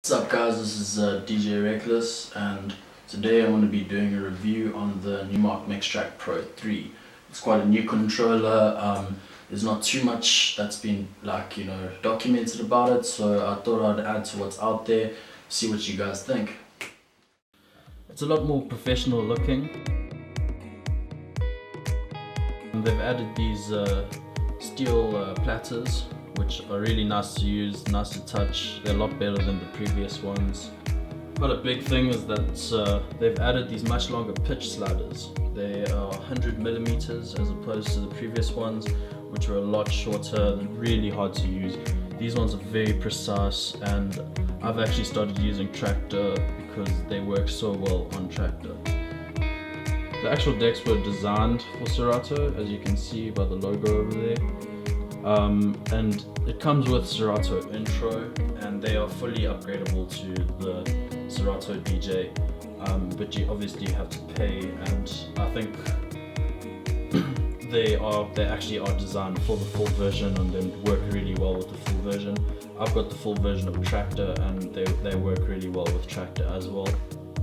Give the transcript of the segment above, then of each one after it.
What's up guys, this is DJ Reckless, and today I'm going to be doing a review on the Numark Mixtrack Pro 3. It's quite a new controller. There's not too much that's been documented about it, so I thought I'd add to what's out there, see what you guys think. It's a lot more professional looking. And they've added these steel platters, which are really nice to use, nice to touch. They're a lot better than the previous ones. But a big thing is that they've added these much longer pitch sliders. They are 100 millimeters as opposed to the previous ones, which were a lot shorter and really hard to use. These ones are very precise, and I've actually started using Tractor because they work so well on Tractor. The actual decks were designed for Serato, as you can see by the logo over there. And it comes with Serato Intro, and they are fully upgradable to the Serato DJ, but you obviously have to pay, and I think they actually are designed for the full version and then work really well with the full version. I've got the full version of Tractor, and they work really well with Tractor as well.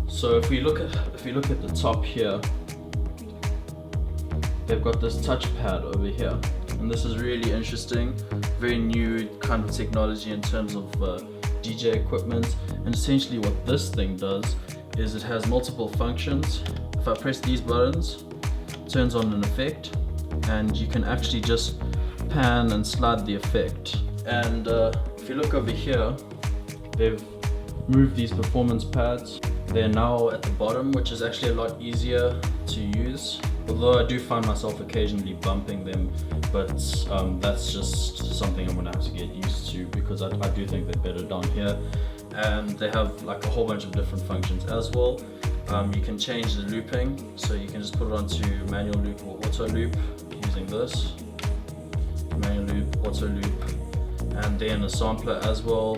So if we look at the top here, they've got this touchpad over here. And this is really interesting, very new kind of technology in terms of DJ equipment. And essentially what this thing does is it has multiple functions. If I press these buttons, it turns on an effect, and you can actually just pan and slide the effect. And if you look over here, they've moved these performance pads. They're now at the bottom, which is actually a lot easier to use. Although I do find myself occasionally bumping them, but that's just something I'm gonna have to get used to, because I do think they're better down here. And they have like a whole bunch of different functions as well. You can change the looping, so you can just put it onto manual loop or auto loop using this. Manual loop, auto loop, and then a sampler as well.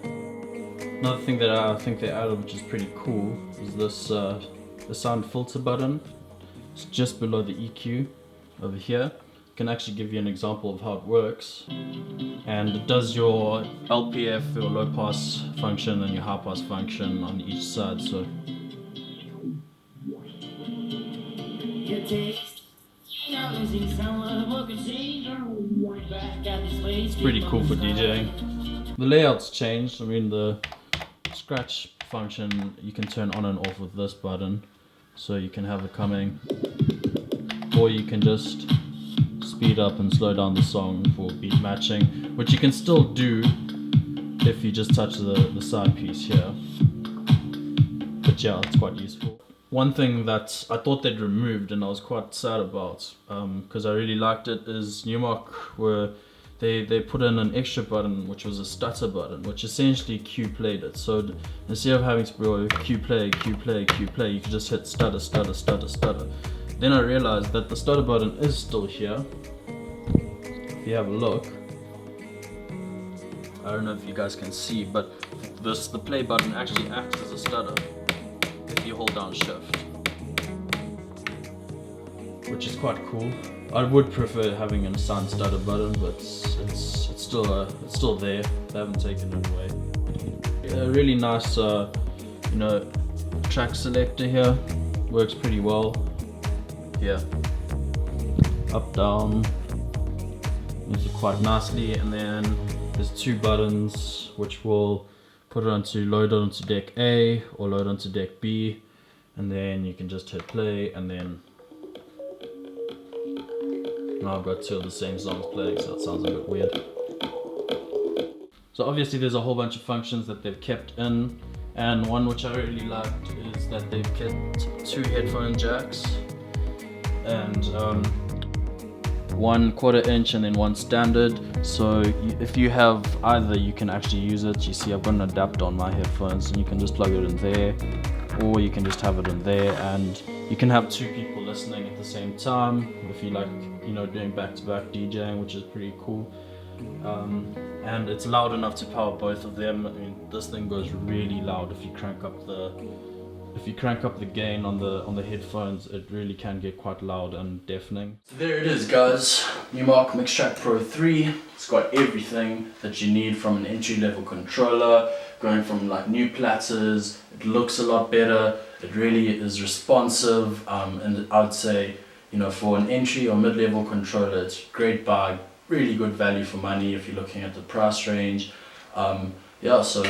Another thing that I think they added, which is pretty cool, is this the sound filter button. It's just below the EQ over here. It can actually give you an example of how it works, and it does your LPF, your low pass function, and your high pass function on each side. So it's pretty cool for DJing. The layout's changed. I mean, the scratch function you can turn on and off with this button, so you can have it coming, or you can just speed up and slow down the song for beat matching, which you can still do if you just touch the side piece here. But yeah, it's quite useful. One thing that I thought they'd removed, and I was quite sad about, because I really liked it, is Numark they put in an extra button, which was a stutter button, which essentially Q played it. So instead of having to go Q play, Q play, Q play, you can just hit stutter, stutter, stutter, stutter. Then I realized that the stutter button is still here. If you have a look, I don't know if you guys can see, but the play button actually acts as a stutter if you hold down shift, which is quite cool. I would prefer having a sound stutter button, but it's still there. They haven't taken it away. A really nice track selector here. Works pretty well. Here, up, down, moves it quite nicely. And then there's two buttons which will put it onto load it onto deck A or load onto deck B, and then you can just hit play, and then now I've got two of the same songs playing, so it sounds a bit weird. So obviously there's a whole bunch of functions that they've kept in, and one which I really liked is that they've kept two headphone jacks, and 1/4 inch and then one standard. So if you have either, you can actually use it. You see I've got an adapter on my headphones, and you can just plug it in there, or you can just have it in there, and you can have two people listening at the same time if you like, doing back-to-back DJing, which is pretty cool. And it's loud enough to power both of them. I mean, this thing goes really loud. If you crank up the gain on the headphones, it really can get quite loud and deafening. So there it is, guys. Numark Mixtrack Pro 3. It's got everything that you need from an entry-level controller. going from like new platters. It looks a lot better. It really is responsive, and I would say, you know, for an entry or mid-level controller, it's a great buy, really good value for money if you're looking at the price range. Yeah, so